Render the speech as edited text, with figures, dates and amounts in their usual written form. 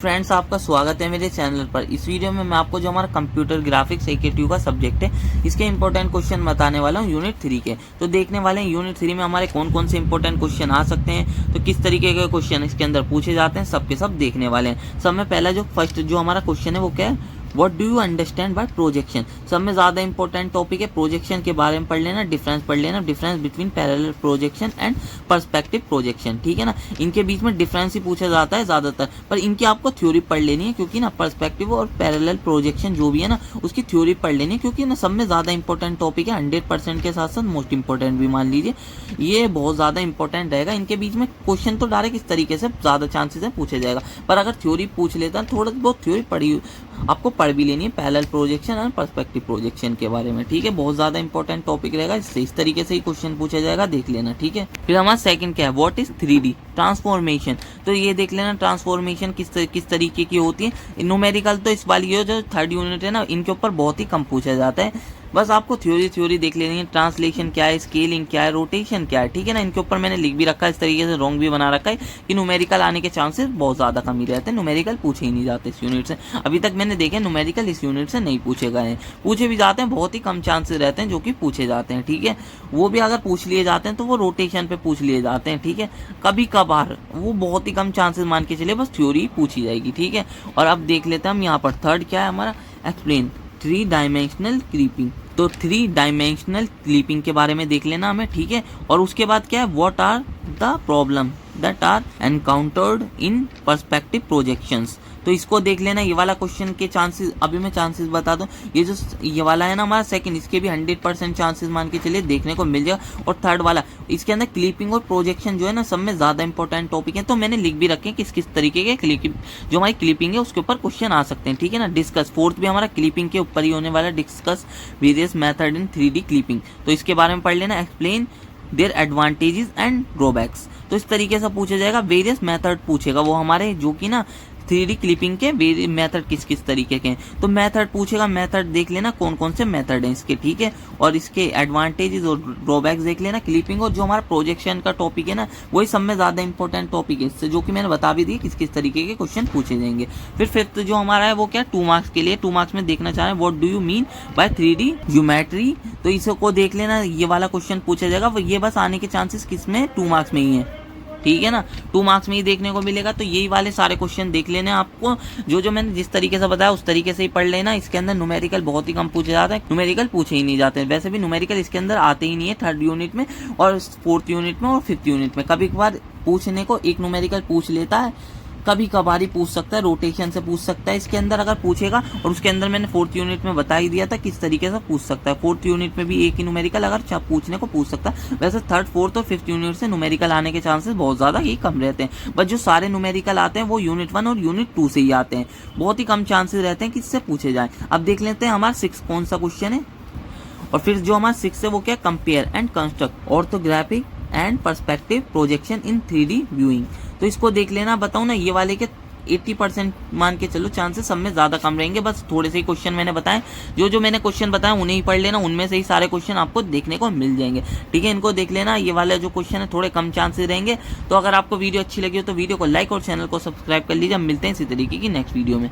Friends, आपका स्वागत है मेरे चैनल पर। इस वीडियो में मैं आपको जो हमारा कंप्यूटर ग्राफिक्स AKTU का सब्जेक्ट है इसके इंपॉर्टेंट क्वेश्चन बताने वाला हूँ यूनिट 3 के। तो देखने वाले हैं यूनिट 3 में हमारे कौन कौन से इंपॉर्टेंट क्वेश्चन आ सकते हैं, तो किस तरीके के क्वेश्चन इसके अंदर पूछे जाते हैं, सब के सब देखने वाले हैं। सब में पहला जो फर्स्ट जो हमारा क्वेश्चन है वो क्या है, what do you understand by projection. सब में ज्यादा इंपॉर्टेंट टॉपिक है, प्रोजेक्शन के बारे में पढ़ लेना, डिफरेंस पढ़ लेना, difference between parallel projection and perspective projection. ठीक है ना, इनके बीच में डिफरेंस ही पूछा जाता है ज्यादातर, पर इनकी आपको थ्योरी पढ़ लेनी है, क्योंकि ना पर्सपेक्टिव और पैरेलल प्रोजेक्शन जो भी है ना उसकी थ्योरी पढ़ लेनी है, क्योंकि ना सब में ज्यादा इंपॉर्टेंट टॉपिक है। 100% के साथ साथ मोस्ट इंपॉर्टेंट भी मान लीजिए, ये बहुत ज्यादा इंपॉर्टेंट रहेगा। इनके बीच में क्वेश्चन तो डायरेक्ट इस तरीके से ज्यादा चांसेस है पूछे जाएगा, पर अगर थ्योरी पूछ लेता है थोड़ा बहुत थ्योरी पढ़ी आपको पढ़ भी लेनी है पैरेलल प्रोजेक्शन और पर्सपेक्टिव प्रोजेक्शन के बारे में। ठीक है, बहुत ज्यादा इंपॉर्टेंट टॉपिक रहेगा, इससे इस तरीके से ही क्वेश्चन पूछा जाएगा, देख लेना। ठीक है, फिर हमारा सेकंड क्या है, व्हाट इज 3D ट्रांसफॉर्मेशन। तो ये देख लेना ट्रांसफॉर्मेशन किस तरीके की होती है। न्यूमेरिकल तो इस वाली जो थर्ड यूनिट है ना इनके ऊपर बहुत ही कम पूछा जाता है, बस आपको थ्योरी देख लेनी है। ट्रांसलेशन क्या है, स्केलिंग क्या है, रोटेशन क्या है। ठीक है ना, इनके ऊपर मैंने लिख भी रखा है, इस तरीके से रॉन्ग भी बना रखा है कि न्यूमेरिकल आने के चांसेस बहुत ज्यादा कम ही रहते हैं, न्यूमेरिकल पूछे ही नहीं जाते इस यूनिट से। अभी तक मैंने देखे न्यूमेरिकल इस यूनिट से नहीं पूछे गए हैं, पूछे भी जाते हैं बहुत ही कम चांसेस रहते हैं जो कि पूछे जाते हैं। ठीक है, वो भी अगर पूछ लिए जाते हैं तो वो रोटेशन पे पूछ लिए जाते हैं। ठीक है, कभी कभार वो बहुत ही कम चांसेस मान के चले, बस थ्योरी पूछी जाएगी। ठीक है, और अब देख लेते हैं हम यहाँ पर थर्ड क्या है हमारा, एक्सप्लेन 3 डायमेंशनल क्लीपिंग। तो 3 डायमेंशनल क्लीपिंग के बारे में देख लेना हमें। ठीक है, और उसके बाद क्या है, what are the problem that are encountered in perspective projections. तो इसको देख लेना, ये वाला क्वेश्चन के चांसेस अभी मैं चांसेस बता दूं, ये वाला है ना हमारा सेकंड, इसके भी 100% चांसेस मान के चलिए देखने को मिल जाएगा। और थर्ड वाला इसके अंदर क्लिपिंग और प्रोजेक्शन जो है ना सब में ज्यादा इंपॉर्टेंट टॉपिक है, तो मैंने लिख भी रखे किस किस तरीके के क्लिपिंग जो हमारी क्लिपिंग है उसके ऊपर क्वेश्चन आ सकते हैं। ठीक है ना, डिस्कस फोर्थ भी हमारा क्लिपिंग के ऊपर ही होने वाला, discuss various method in 3D clipping. तो इसके बारे में पढ़ लेना, explain their advantages and drawbacks. तो इस तरीके से पूछा जाएगा, वेरियस मेथड पूछेगा वो हमारे जो कि ना 3D क्लिपिंग के मेथड किस किस तरीके के हैं। तो मेथड पूछेगा, मेथड देख लेना कौन कौन से मेथड हैं इसके। ठीक है, और इसके एडवांटेजेस और ड्रॉबैक्स देख लेना क्लिपिंग, और जो हमारा प्रोजेक्शन का टॉपिक है ना वही सब में ज्यादा इंपॉर्टेंट टॉपिक है, इससे जो कि मैंने बता भी दी किस किस तरीके के क्वेश्चन पूछे जाएंगे। फिर फिफ्थ जो हमारा है वो क्या, 2 मार्क्स के लिए, 2 मार्क्स में देखना चाह रहे हैं, what do you mean by 3D geometry. तो इसको देख लेना, ये वाला क्वेश्चन पूछा जाएगा, ये बस आने के चांसेस किसमें 2 मार्क्स में ही है। ठीक है ना, 2 मार्क्स में ही देखने को मिलेगा। तो यही वाले सारे क्वेश्चन देख लेने आपको, जो मैंने जिस तरीके से बताया उस तरीके से ही पढ़ लेना। इसके अंदर न्यूमेरिकल बहुत ही कम पूछे जाते हैं, न्यूमेरिकल पूछे ही नहीं जाते हैं, वैसे भी न्यूमेरिकल इसके अंदर आते ही नहीं है थर्ड यूनिट में और फोर्थ यूनिट में और फिफ्थ यूनिट में। कभी कभार पूछने को एक न्यूमेरिकल पूछ लेता है, कभी कभार ही पूछ सकता है, रोटेशन से पूछ सकता है इसके अंदर अगर पूछेगा। और उसके अंदर मैंने फोर्थ यूनिट में बता ही दिया था किस तरीके से पूछ सकता है, फोर्थ यूनिट में भी एक ही न्यूमेरिकल अगर पूछने को पूछ सकता है। वैसे थर्ड, फोर्थ और फिफ्थ यूनिट से न्यूमेरिकल आने के चांसेस बहुत ज्यादा ही कम रहते हैं, बट जो सारे न्यूमेरिकल आते हैं वो यूनिट 1 और यूनिट 2 से ही आते हैं, बहुत ही कम चांसेस रहते हैं कि इससे पूछे जाए। अब देख लेते हैं हमारा 6 कौन सा क्वेश्चन है, और फिर जो हमारा 6 है वो क्या, compare and construct orthographic and perspective projection in 3D viewing. तो इसको देख लेना, बताऊं ना ये वाले के 80% मान के चलो चांसेस सब में ज्यादा कम रहेंगे, बस थोड़े से ही क्वेश्चन मैंने बताए, जो मैंने क्वेश्चन बताया उन्हें ही पढ़ लेना, उनमें से ही सारे क्वेश्चन आपको देखने को मिल जाएंगे। ठीक है, इनको देख लेना, ये वाला जो क्वेश्चन है थोड़े कम चांसेस रहेंगे। तो अगर आपको वीडियो अच्छी लगी हो तो वीडियो को लाइक और चैनल को सब्सक्राइब कर लीजिए। हम मिलते हैं इसी तरीके की नेक्स्ट वीडियो में।